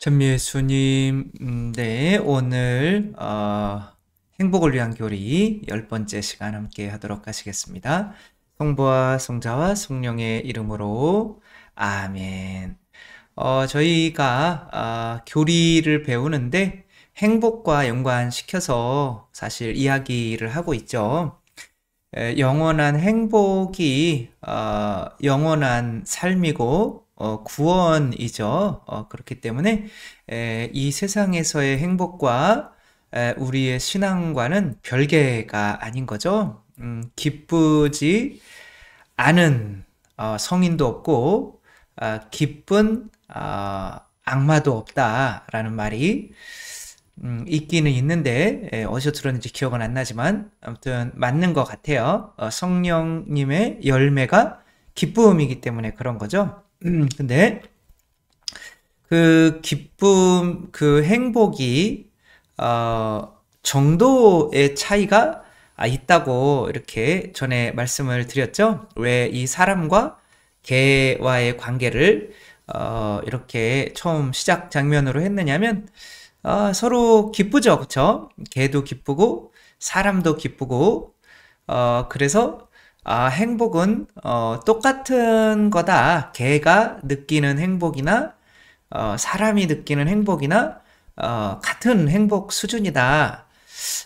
전미애수님, 네, 오늘, 행복을 위한 교리 10번째 시간 함께 하도록 하시겠습니다. 성부와 성자와 성령의 이름으로, 아멘. 저희가, 교리를 배우는데 행복과 연관시켜서 사실 이야기를 하고 있죠. 영원한 행복이, 영원한 삶이고, 구원이죠. 그렇기 때문에 이 세상에서의 행복과 우리의 신앙과는 별개가 아닌 거죠. 기쁘지 않은 성인도 없고 기쁜 악마도 없다라는 말이 있기는 있는데 어디서 들었는지 기억은 안 나지만 아무튼 맞는 것 같아요. 성령님의 열매가 기쁨이기 때문에 그런 거죠. 근데 그 기쁨, 그 행복이 정도의 차이가 있다고 이렇게 전에 말씀을 드렸죠. 왜 이 사람과 개와의 관계를 이렇게 처음 시작 장면으로 했느냐면 서로 기쁘죠, 그쵸? 개도 기쁘고 사람도 기쁘고 그래서 행복은 똑같은 거다. 개가 느끼는 행복이나 사람이 느끼는 행복이나 같은 행복 수준이다.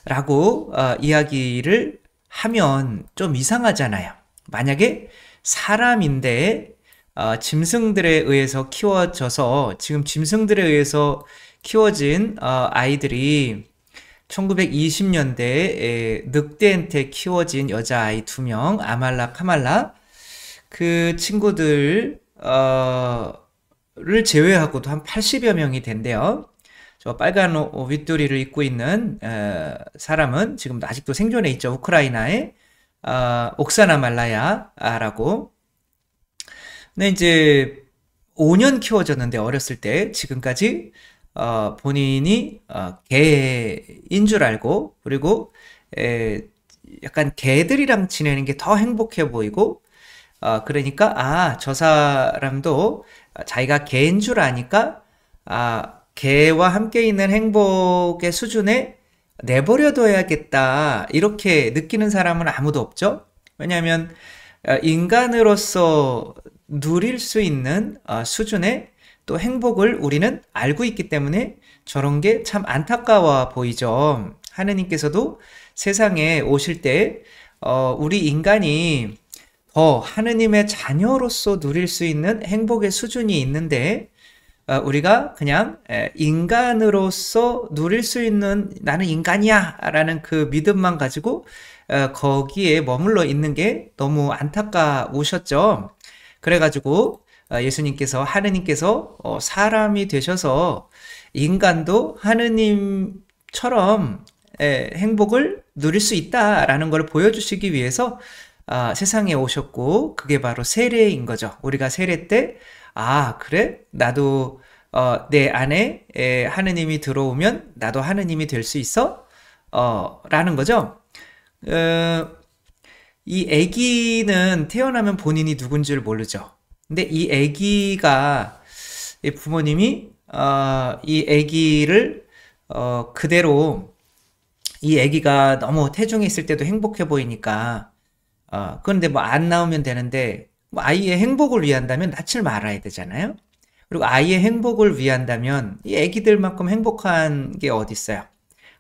라고 이야기를 하면 좀 이상하잖아요. 만약에 사람인데 짐승들에 의해서 키워져서 지금 짐승들에 의해서 키워진 아이들이 1920년대에 늑대한테 키워진 여자아이 2명, 아말라, 카말라, 그 친구들, 를 제외하고도 한 80여 명이 된대요. 저 빨간 윗도리를 입고 있는 사람은 지금 아직도 생존해 있죠. 우크라이나의 옥사나 말라야라고. 근데 이제 5년 키워졌는데 어렸을 때 지금까지 본인이 개인 줄 알고 그리고 약간 개들이랑 지내는 게 더 행복해 보이고 그러니까 저 사람도 자기가 개인 줄 아니까 개와 함께 있는 행복의 수준에 내버려둬야겠다 이렇게 느끼는 사람은 아무도 없죠. 왜냐하면 인간으로서 누릴 수 있는 수준의 또 행복을 우리는 알고 있기 때문에 저런 게 참 안타까워 보이죠. 하느님께서도 세상에 오실 때 우리 인간이 더 하느님의 자녀로서 누릴 수 있는 행복의 수준이 있는데 우리가 그냥 인간으로서 누릴 수 있는 나는 인간이야 라는 그 믿음만 가지고 거기에 머물러 있는 게 너무 안타까우셨죠. 그래가지고 예수님께서 하느님께서 사람이 되셔서 인간도 하느님처럼 행복을 누릴 수 있다라는 걸 보여주시기 위해서 세상에 오셨고 그게 바로 세례인 거죠. 우리가 세례 때 그래? 나도 내 안에 하느님이 들어오면 나도 하느님이 될 수 있어? 라는 거죠. 이 아기는 태어나면 본인이 누군지를 모르죠. 근데 이 아기가 부모님이 이 아기를 그대로 이 아기가 너무 태중에 있을 때도 행복해 보이니까 그런데 뭐 안 나오면 되는데 뭐 아이의 행복을 위한다면 낯을 말아야 되잖아요. 그리고 아이의 행복을 위한다면 이 아기들만큼 행복한 게 어디 있어요?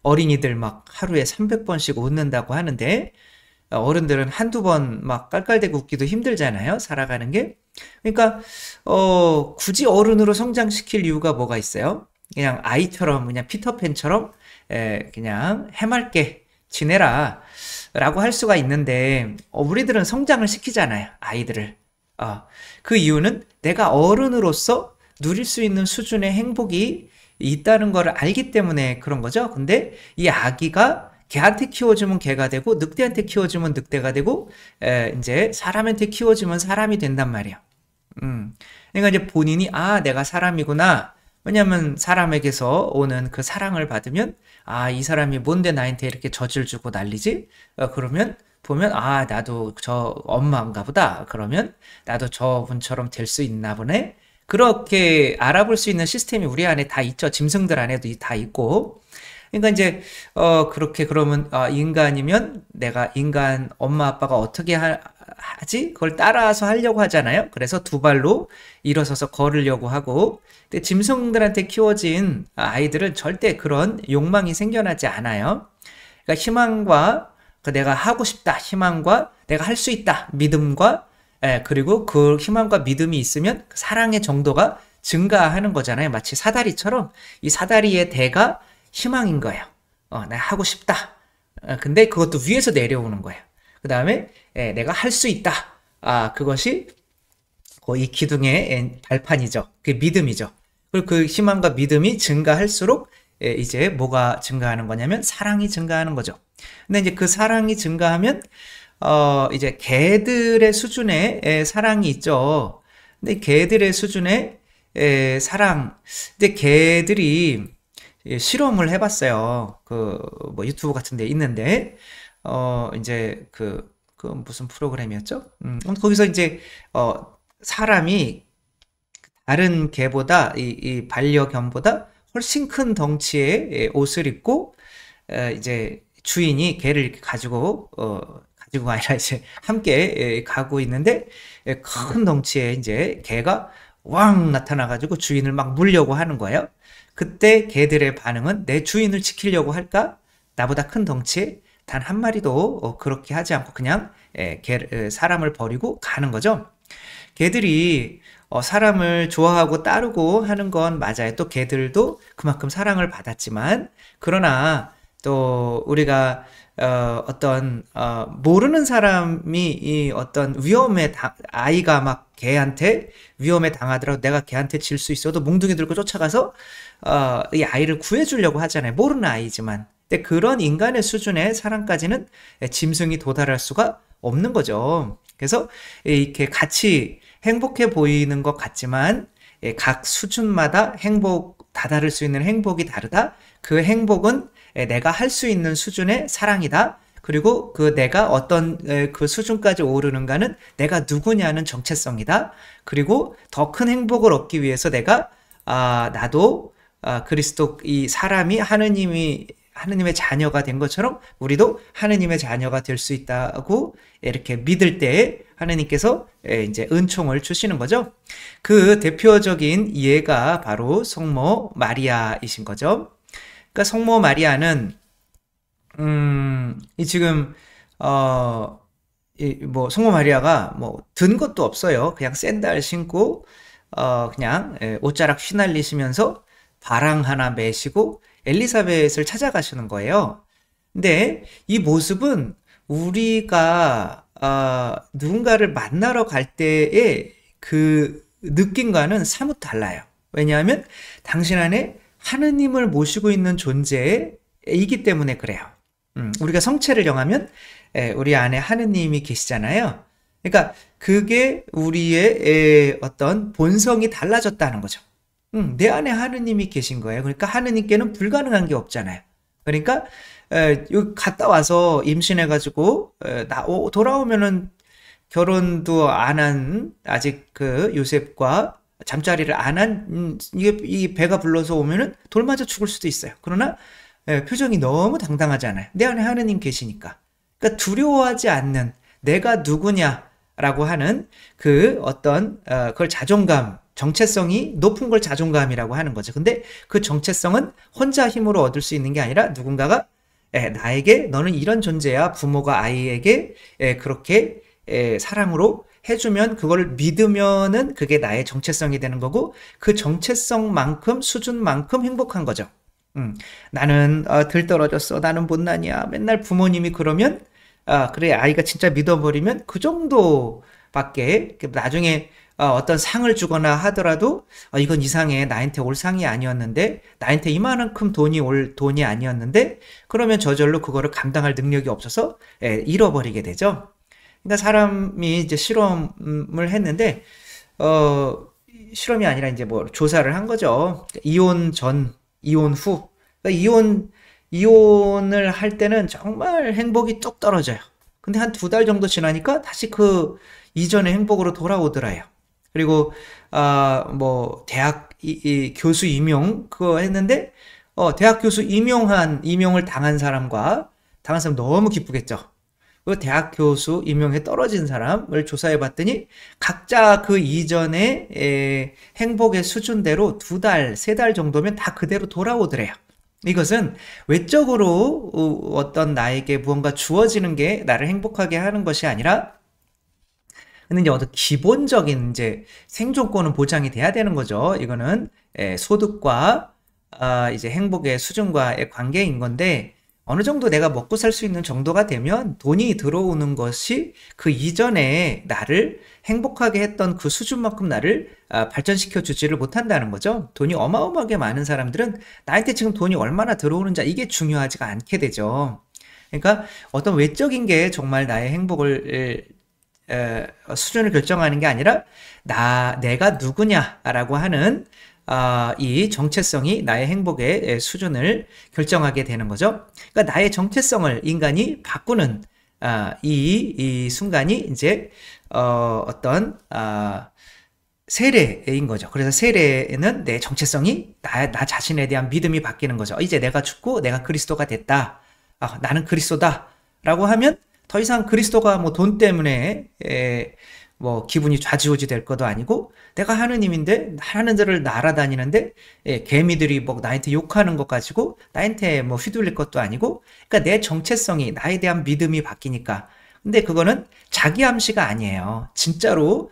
어린이들 막 하루에 300번씩 웃는다고 하는데 어른들은 한두 번 막 깔깔대고 웃기도 힘들잖아요. 살아가는 게. 그러니까 굳이 어른으로 성장시킬 이유가 뭐가 있어요? 그냥 아이처럼 그냥 피터팬처럼 그냥 해맑게 지내라 라고 할 수가 있는데 우리들은 성장을 시키잖아요. 아이들을. 그 이유는 내가 어른으로서 누릴 수 있는 수준의 행복이 있다는 걸 알기 때문에 그런 거죠. 근데 이 아기가 개한테 키워주면 개가 되고 늑대한테 키워주면 늑대가 되고 이제 사람한테 키워주면 사람이 된단 말이에요. 그러니까 이제 본인이 내가 사람이구나. 왜냐면 사람에게서 오는 그 사랑을 받으면 이 사람이 뭔데 나한테 이렇게 젖을 주고 난리지? 그러면 보면 나도 저 엄마인가 보다. 그러면 나도 저분처럼 될 수 있나 보네. 그렇게 알아볼 수 있는 시스템이 우리 안에 다 있죠. 짐승들 안에도 다 있고. 그러니까 이제 그렇게 그러면 인간이면 내가 인간 엄마 아빠가 어떻게 하지? 그걸 따라서 하려고 하잖아요. 그래서 두 발로 일어서서 걸으려고 하고. 근데 짐승들한테 키워진 아이들은 절대 그런 욕망이 생겨나지 않아요. 그러니까 희망과 내가 하고 싶다 희망과 내가 할 수 있다 믿음과 그리고 그 희망과 믿음이 있으면 사랑의 정도가 증가하는 거잖아요. 마치 사다리처럼 이 사다리의 대가 희망인 거예요. 내가 하고 싶다. 근데 그것도 위에서 내려오는 거예요. 그 다음에 내가 할 수 있다. 그것이 이 기둥의 발판이죠. 그게 믿음이죠. 그리고 그 희망과 믿음이 증가할수록 이제 뭐가 증가하는 거냐면 사랑이 증가하는 거죠. 근데 이제 그 사랑이 증가하면 이제 개들의 수준의 사랑이 있죠. 근데 개들의 수준의 사랑. 근데 개들이 실험을 해봤어요. 뭐 유튜브 같은 데 있는데, 이제 그 무슨 프로그램이었죠? 거기서 이제, 사람이 다른 개보다, 이 반려견보다 훨씬 큰 덩치의 옷을 입고, 이제 주인이 개를 이렇게 가지고가 아니라 이제 함께 가고 있는데, 큰 덩치의 이제 개가 왕 나타나가지고 주인을 막 물려고 하는 거예요. 그때 개들의 반응은 내 주인을 지키려고 할까? 나보다 큰 덩치에 단 한 마리도 그렇게 하지 않고 그냥 사람을 버리고 가는 거죠. 개들이 사람을 좋아하고 따르고 하는 건 맞아요. 또 개들도 그만큼 사랑을 받았지만 그러나 또 우리가 모르는 사람이 이 어떤 아이가 막 개한테 위험에 당하더라도 내가 개한테 질 수 있어도 몽둥이 들고 쫓아가서 이 아이를 구해주려고 하잖아요. 모르는 아이지만. 근데 그런 인간의 수준의 사랑까지는 짐승이 도달할 수가 없는 거죠. 그래서 이렇게 같이 행복해 보이는 것 같지만 각 수준마다 다다를 수 있는 행복이 다르다. 그 행복은 내가 할 수 있는 수준의 사랑이다. 그리고 내가 어떤 그 수준까지 오르는가는 내가 누구냐는 정체성이다. 그리고 더 큰 행복을 얻기 위해서 나도 그리스도 이 사람이 하느님의 자녀가 된 것처럼 우리도 하느님의 자녀가 될 수 있다고 이렇게 믿을 때 하느님께서 이제 은총을 주시는 거죠. 그 대표적인 예가 바로 성모 마리아이신 거죠. 그러니까 성모 마리아는 지금 성모 마리아가 든 것도 없어요. 그냥 샌들 신고 그냥 옷자락 휘날리시면서 바랑 하나 메시고 엘리사벳을 찾아가시는 거예요. 근데 이 모습은 우리가 누군가를 만나러 갈 때의 그 느낌과는 사뭇 달라요. 왜냐하면 당신 안에 하느님을 모시고 있는 존재이기 때문에 그래요. 우리가 성체를 정하면 우리 안에 하느님이 계시잖아요. 그러니까 그게 우리의 어떤 본성이 달라졌다는 거죠. 내 안에 하느님이 계신 거예요. 그러니까 하느님께는 불가능한 게 없잖아요. 그러니까 여기 갔다 와서 임신해가지고 돌아오면은 결혼도 안 한 아직 그 요셉과 잠자리를 안 한 이 배가 불러서 오면은 돌 맞아 죽을 수도 있어요. 그러나 표정이 너무 당당하잖아요. 내 안에 하느님 계시니까. 그러니까 두려워하지 않는 내가 누구냐라고 하는 그 어떤 그걸 자존감, 정체성이 높은 걸 자존감이라고 하는 거죠. 근데 그 정체성은 혼자 힘으로 얻을 수 있는 게 아니라 누군가가 나에게 너는 이런 존재야. 부모가 아이에게 그렇게 사랑으로 해주면 그걸 믿으면은 그게 나의 정체성이 되는 거고 그 정체성만큼 수준만큼 행복한 거죠. 나는 들떨어졌어. 나는 못난이야. 맨날 부모님이 그러면 그래 아이가 진짜 믿어버리면 그 정도밖에 나중에 어떤 상을 주거나 하더라도 이건 이상해. 나한테 올 상이 아니었는데 나한테 이만큼 돈이 올 돈이 아니었는데 그러면 저절로 그거를 감당할 능력이 없어서 잃어버리게 되죠. 그러니까 사람이 이제 실험을 했는데 실험이 아니라 이제 조사를 한 거죠. 이혼 전, 이혼 후. 그러니까 이혼을 할 때는 정말 행복이 뚝 떨어져요. 근데 한 2달 정도 지나니까 다시 그 이전의 행복으로 돌아오더라요. 그리고 뭐 대학 이 교수 임용 그거 했는데 대학 교수 임용을 당한 사람 너무 기쁘겠죠. 그 대학 교수 임용에 떨어진 사람을 조사해 봤더니 각자 그 이전에 행복의 수준대로 2달, 3달 정도면 다 그대로 돌아오더래요. 이것은 외적으로 어떤 나에게 무언가 주어지는 게 나를 행복하게 하는 것이 아니라, 근데 이제 어떤 기본적인 이제 생존권은 보장이 돼야 되는 거죠. 이거는 소득과 이제 행복의 수준과의 관계인 건데, 어느 정도 내가 먹고 살 수 있는 정도가 되면 돈이 들어오는 것이 그 이전에 나를 행복하게 했던 그 수준만큼 나를 발전시켜 주지를 못한다는 거죠. 돈이 어마어마하게 많은 사람들은 나한테 지금 돈이 얼마나 들어오는지 이게 중요하지가 않게 되죠. 그러니까 어떤 외적인 게 정말 나의 행복을 수준을 결정하는 게 아니라 내가 누구냐라고 하는 이 정체성이 나의 행복의 수준을 결정하게 되는 거죠. 그러니까 나의 정체성을 인간이 바꾸는 이 순간이 이제 어떤 세례인 거죠. 그래서 세례는 내 정체성이 나 자신에 대한 믿음이 바뀌는 거죠. 이제 내가 죽고 내가 그리스도가 됐다. 나는 그리스도다. 라고 하면 더 이상 그리스도가 뭐 돈 때문에 뭐 기분이 좌지우지 될 것도 아니고, 내가 하느님인데 하나님들을 날아다니는데 개미들이 뭐 나한테 욕하는 것 가지고 나한테 뭐 휘둘릴 것도 아니고, 그러니까 내 정체성이 나에 대한 믿음이 바뀌니까. 근데 그거는 자기 암시가 아니에요. 진짜로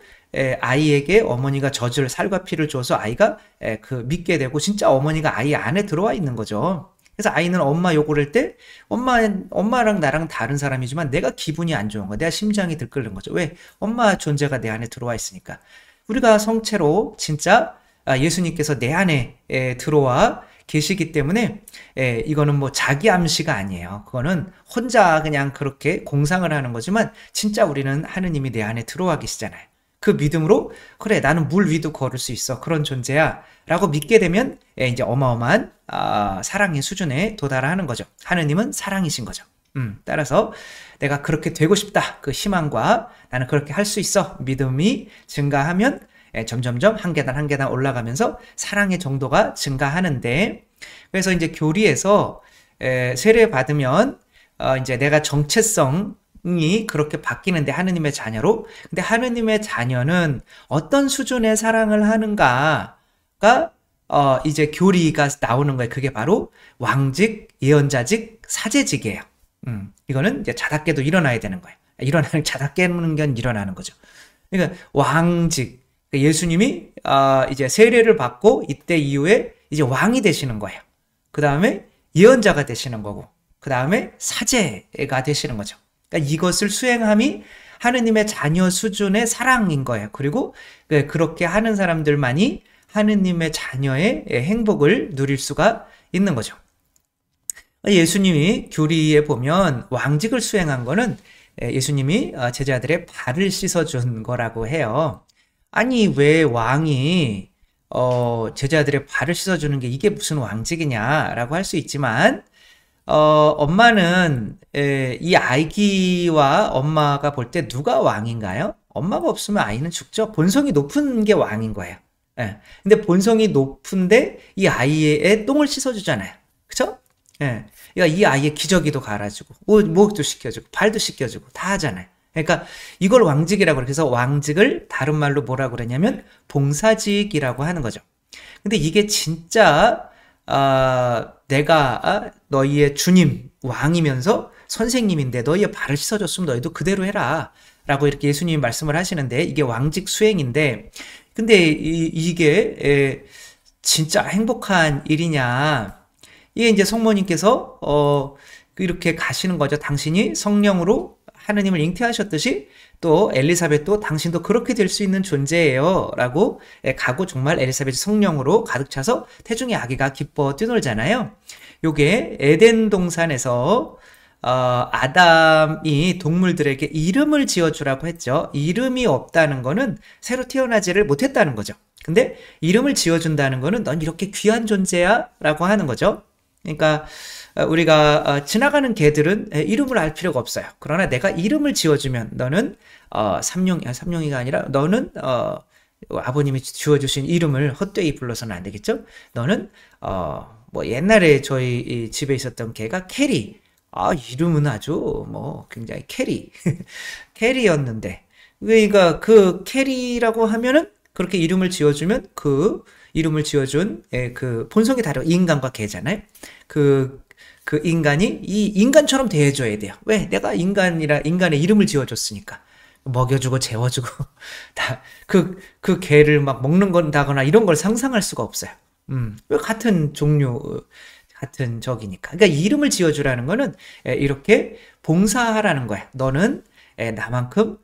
아이에게 어머니가 젖을 살과 피를 줘서 아이가 그 믿게 되고 진짜 어머니가 아이 안에 들어와 있는 거죠. 그래서 아이는 엄마 욕을 할 때 엄마랑 나랑 다른 사람이지만 내가 기분이 안 좋은 거야. 내가 심장이 들끓는 거죠. 왜? 엄마 존재가 내 안에 들어와 있으니까. 우리가 성체로 진짜 예수님께서 내 안에 들어와 계시기 때문에 이거는 뭐 자기 암시가 아니에요. 그거는 혼자 그냥 그렇게 공상을 하는 거지만 진짜 우리는 하느님이 내 안에 들어와 계시잖아요. 그 믿음으로 그래 나는 물 위도 걸을 수 있어 그런 존재야 라고 믿게 되면 이제 어마어마한 사랑의 수준에 도달하는 거죠. 하느님은 사랑이신 거죠. 따라서 내가 그렇게 되고 싶다 그 희망과 나는 그렇게 할 수 있어 믿음이 증가하면 점점점 한 계단 한 계단 올라가면서 사랑의 정도가 증가하는데, 그래서 이제 교리에서 세례 받으면 이제 내가 정체성이 그렇게 바뀌는데 하느님의 자녀로. 근데 하느님의 자녀는 어떤 수준의 사랑을 하는가가 이제 교리가 나오는 거예요. 그게 바로 왕직, 예언자직, 사제직이에요. 이거는 이제 자답게도 일어나야 되는 거예요. 자답게는 건 일어나는 거죠. 그러니까 왕직, 예수님이 이제 세례를 받고 이때 이후에 이제 왕이 되시는 거예요. 그 다음에 예언자가 되시는 거고, 그 다음에 사제가 되시는 거죠. 그러니까 이것을 수행함이 하느님의 자녀 수준의 사랑인 거예요. 그리고 그렇게 하는 사람들만이 하느님의 자녀의 행복을 누릴 수가 있는 거죠. 예수님이 교리에 보면 왕직을 수행한 거는 예수님이 제자들의 발을 씻어준 거라고 해요. 아니 왜 왕이 제자들의 발을 씻어주는 게 이게 무슨 왕직이냐라고 할 수 있지만, 엄마는 이 아기와 엄마가 볼 때 누가 왕인가요? 엄마가 없으면 아이는 죽죠. 본성이 높은 게 왕인 거예요. 예. 근데 본성이 높은데 이 아이의 똥을 씻어주잖아요. 그쵸? 예. 그러니까 이 아이의 기저귀도 갈아주고, 목도 씻겨주고, 발도 씻겨주고, 다 하잖아요. 그러니까 이걸 왕직이라고 그래요. 그래서 왕직을 다른 말로 뭐라고 그러냐면 봉사직이라고 하는 거죠. 근데 이게 진짜 내가 너희의 주님, 왕이면서 선생님인데 너희의 발을 씻어줬으면 너희도 그대로 해라 라고 이렇게 예수님이 말씀을 하시는데, 이게 왕직 수행인데, 근데 이게 진짜 행복한 일이냐, 이게 이제 성모님께서 이렇게 가시는 거죠. 당신이 성령으로 하느님을 잉태하셨듯이 또 엘리사벳도 당신도 그렇게 될 수 있는 존재예요 라고 가고, 정말 엘리사벳이 성령으로 가득 차서 태중의 아기가 기뻐 뛰놀잖아요. 요게 에덴 동산에서 아담이 동물들에게 이름을 지어주라고 했죠. 이름이 없다는 거는 새로 태어나지를 못했다는 거죠. 근데 이름을 지어준다는 거는 넌 이렇게 귀한 존재야 라고 하는 거죠. 그러니까 우리가 지나가는 개들은 이름을 알 필요가 없어요. 그러나 내가 이름을 지어주면 너는 삼룡이가 아니라 너는 아버님이 지어주신 이름을 헛되이 불러서는 안 되겠죠? 너는 뭐 옛날에 저희 이 집에 있었던 개가 캐리. 이름은 아주 뭐 굉장히 캐리 캐리였는데, 그러니까 그 캐리라고 하면은 그렇게 이름을 지어주면 그 이름을 지어준 그 본성이 다르고 인간과 개잖아요. 그 인간이 이 인간처럼 대해줘야 돼요. 왜? 내가 인간의 이름을 지어줬으니까. 먹여주고 재워주고 그 개를 막 먹는 건다거나 이런 걸 상상할 수가 없어요. 왜 같은 종류 같은 적이니까. 그러니까 이름을 지어주라는 거는 이렇게 봉사하라는 거야. 너는 나만큼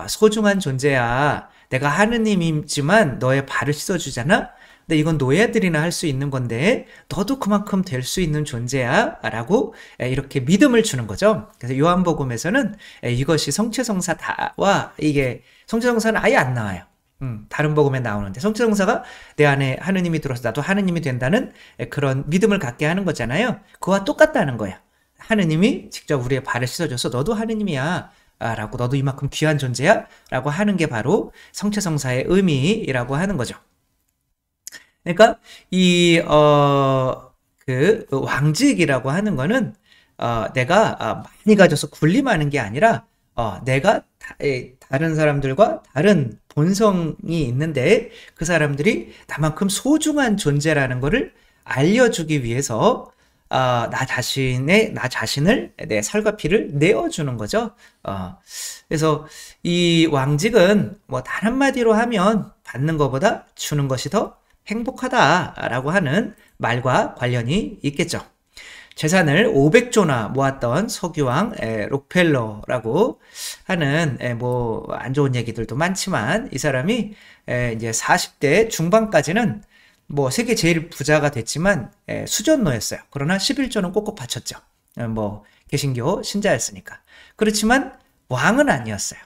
소중한 존재야. 내가 하느님이지만 너의 발을 씻어주잖아. 근데 이건 노예들이나 할 수 있는 건데 너도 그만큼 될 수 있는 존재야 라고 이렇게 믿음을 주는 거죠. 그래서 요한복음에서는 이것이 성체성사와 이게 성체성사는 아예 안 나와요. 다른 복음에 나오는데 성체성사가 내 안에 하느님이 들어서 나도 하느님이 된다는 그런 믿음을 갖게 하는 거잖아요. 그와 똑같다는 거야. 하느님이 직접 우리의 발을 씻어줘서 너도 하느님이야 라고, 너도 이만큼 귀한 존재야 라고 하는 게 바로 성체성사의 의미라고 하는 거죠. 그러니까 그 왕직이라고 하는 거는 내가 많이 가져서 군림하는 게 아니라 내가 다른 사람들과 다른 본성이 있는데 그 사람들이 나만큼 소중한 존재라는 거를 알려주기 위해서 나 자신을 내 살과 피를 내어주는 거죠. 그래서 이 왕직은 뭐 다른 한마디로 하면 받는 것보다 주는 것이 더 행복하다라고 하는 말과 관련이 있겠죠. 재산을 500조나 모았던 석유왕 록펠러라고 하는 뭐 안 좋은 얘기들도 많지만, 이 사람이 이제 40대 중반까지는 뭐 세계 제일 부자가 됐지만 수전노였어요. 그러나 11조는 꼭꼭 바쳤죠. 뭐 개신교 신자였으니까. 그렇지만 왕은 아니었어요.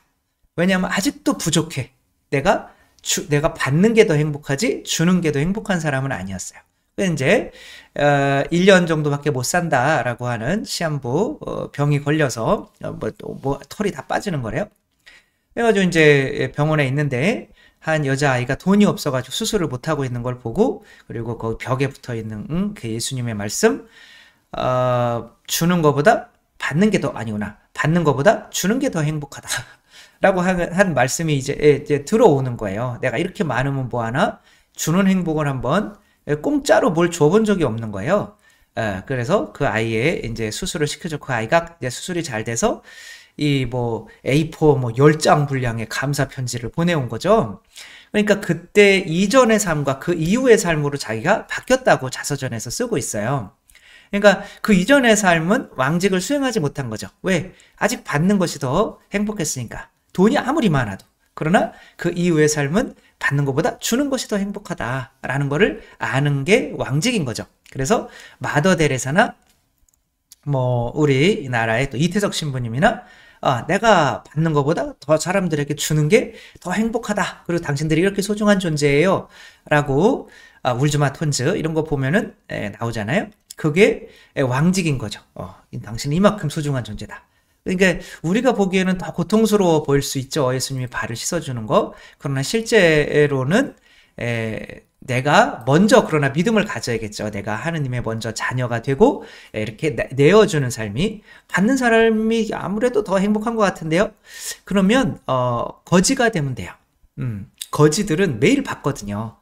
왜냐하면 아직도 부족해. 내가 받는 게 더 행복하지 주는 게 더 행복한 사람은 아니었어요. 그래서 이제 1년 정도밖에 못 산다라고 하는 시한부 병이 걸려서 뭐 털이 다 빠지는 거래요. 그래가지고 이제 병원에 있는데 한 여자아이가 돈이 없어가지고 수술을 못하고 있는 걸 보고, 그리고 그 벽에 붙어 있는 그 예수님의 말씀, 주는 것보다 받는 게 더, 아니구나, 받는 것보다 주는 게 더 행복하다 라고 한 말씀이 이제 들어오는 거예요. 내가 이렇게 많으면 뭐하나, 주는 행복을 한번 공짜로 뭘 줘본 적이 없는 거예요. 그래서 그 아이의 이제 수술을 시켜줘. 그 아이가 이제 수술이 잘 돼서 이 뭐 A4 뭐 10장 분량의 감사 편지를 보내온 거죠. 그러니까 그때 이전의 삶과 그 이후의 삶으로 자기가 바뀌었다고 자서전에서 쓰고 있어요. 그러니까 그 이전의 삶은 왕직을 수행하지 못한 거죠. 왜? 아직 받는 것이 더 행복했으니까. 돈이 아무리 많아도. 그러나 그 이후의 삶은 받는 것보다 주는 것이 더 행복하다라는 거를 아는 게 왕직인 거죠. 그래서 마더 데레사나 뭐 우리나라의 또 이태석 신부님이나 내가 받는 것보다 더 사람들에게 주는 게 더 행복하다. 그리고 당신들이 이렇게 소중한 존재예요. 라고 울즈마 톤즈 이런 거 보면은 나오잖아요. 그게 왕직인 거죠. 당신은 이만큼 소중한 존재다. 그러니까 우리가 보기에는 더 고통스러워 보일 수 있죠. 예수님이 발을 씻어주는 거. 그러나 실제로는 내가 먼저 그러나 믿음을 가져야겠죠. 내가 하느님의 먼저 자녀가 되고 이렇게 내어주는 삶이, 받는 사람이 아무래도 더 행복한 것 같은데요. 그러면 거지가 되면 돼요. 거지들은 매일 받거든요.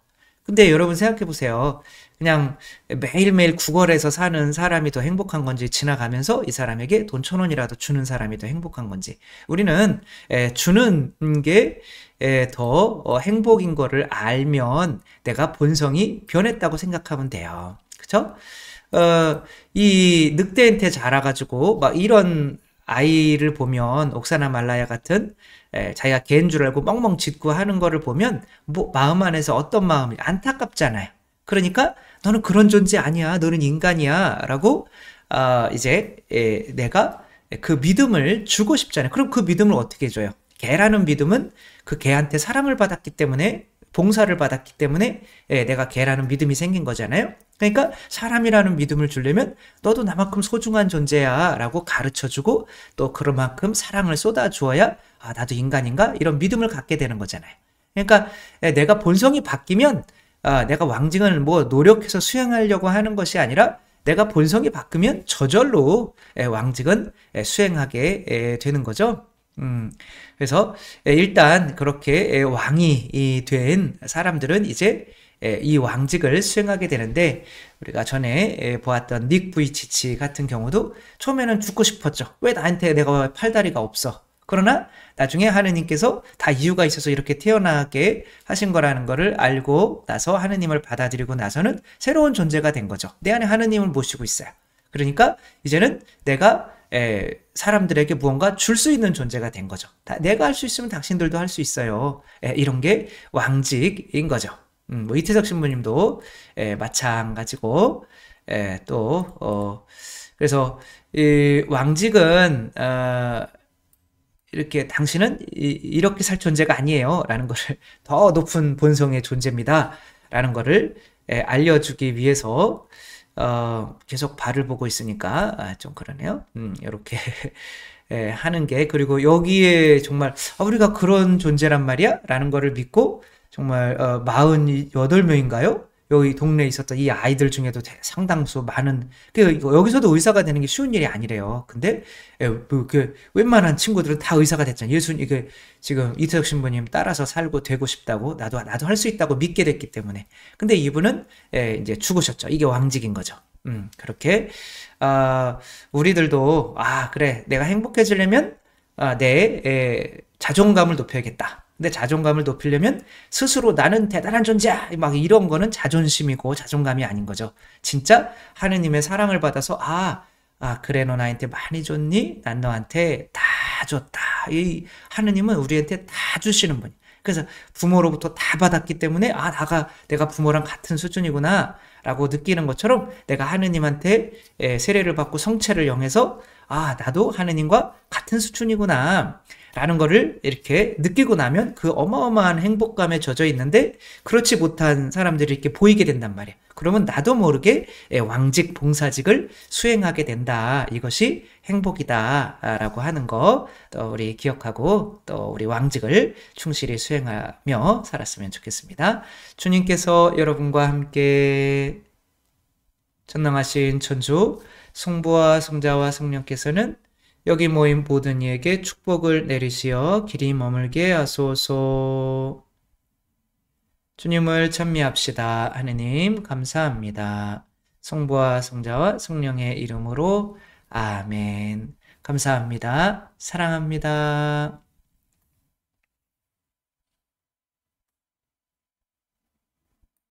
근데 여러분 생각해 보세요. 그냥 매일매일 구걸해서 사는 사람이 더 행복한 건지, 지나가면서 이 사람에게 돈 1,000원이라도 주는 사람이 더 행복한 건지. 우리는 주는 게 더 행복인 거를 알면 내가 본성이 변했다고 생각하면 돼요. 그쵸? 이 늑대한테 자라가지고 막 이런 아이를 보면, 옥사나 말라야 같은 자기가 개인 줄 알고 멍멍 짖고 하는 거를 보면 뭐 마음 안에서 어떤 마음이 안타깝잖아요. 그러니까 너는 그런 존재 아니야, 너는 인간이야 라고 이제 내가 그 믿음을 주고 싶잖아요. 그럼 그 믿음을 어떻게 줘요? 개라는 믿음은 그 개한테 사랑을 받았기 때문에, 봉사를 받았기 때문에 내가 개라는 믿음이 생긴 거잖아요. 그러니까 사람이라는 믿음을 주려면 너도 나만큼 소중한 존재야 라고 가르쳐주고, 또 그만큼 사랑을 쏟아주어야 나도 인간인가? 이런 믿음을 갖게 되는 거잖아요. 그러니까 내가 본성이 바뀌면 내가 왕직을 뭐 노력해서 수행하려고 하는 것이 아니라 내가 본성이 바뀌면 저절로 왕직은 수행하게 되는 거죠. 그래서 일단 그렇게 왕이 된 사람들은 이제 이 왕직을 수행하게 되는데, 우리가 전에 보았던 닉 부이치치 같은 경우도 처음에는 죽고 싶었죠. 왜 나한테 내가 팔다리가 없어? 그러나 나중에 하느님께서 다 이유가 있어서 이렇게 태어나게 하신 거라는 거를 알고 나서 하느님을 받아들이고 나서는 새로운 존재가 된 거죠. 내 안에 하느님을 모시고 있어요. 그러니까 이제는 내가 사람들에게 무언가 줄 수 있는 존재가 된 거죠. 내가 할 수 있으면 당신들도 할 수 있어요. 이런 게 왕직인 거죠. 뭐 이태석 신부님도 마찬가지고, 그래서 이 왕직은 이렇게 당신은 이렇게 살 존재가 아니에요 라는 것을, 더 높은 본성의 존재입니다 라는 것을 알려주기 위해서 계속 발을 보고 있으니까 좀 그러네요. 이렇게 하는 게, 그리고 여기에 정말 우리가 그런 존재란 말이야 라는 거를 믿고 정말 48명인가요? 여기 동네에 있었던 이 아이들 중에도 상당수 많은, 여기서도 의사가 되는 게 쉬운 일이 아니래요. 근데 웬만한 친구들은 다 의사가 됐잖아요. 이게 지금 이태석 신부님 따라서 살고 되고 싶다고, 나도 할 수 있다고 믿게 됐기 때문에. 근데 이분은 이제 죽으셨죠. 이게 왕직인 거죠. 그렇게 우리들도 그래, 내가 행복해지려면 내 자존감을 높여야겠다. 근데 자존감을 높이려면 스스로 나는 대단한 존재야 막 이런 거는 자존심이고 자존감이 아닌 거죠. 진짜 하느님의 사랑을 받아서 그래, 너 나한테 많이 줬니? 난 너한테 다 줬다. 이 하느님은 우리한테 다 주시는 분이. 그래서 부모로부터 다 받았기 때문에 내가 부모랑 같은 수준이구나 라고 느끼는 것처럼, 내가 하느님한테 세례를 받고 성체를 영해서 나도 하느님과 같은 수준이구나 라는 거를 이렇게 느끼고 나면 그 어마어마한 행복감에 젖어 있는데, 그렇지 못한 사람들이 이렇게 보이게 된단 말이야. 그러면 나도 모르게 왕직 봉사직을 수행하게 된다. 이것이 행복이다 라고 하는 거 또 우리 기억하고, 또 우리 왕직을 충실히 수행하며 살았으면 좋겠습니다. 주님께서 여러분과 함께 전능하신 천주 성부와 성자와 성령께서는 여기 모인 모든 이에게 축복을 내리시어 길이 머물게 하소서. 주님을 찬미합시다. 하느님 감사합니다. 성부와 성자와 성령의 이름으로 아멘. 감사합니다. 사랑합니다.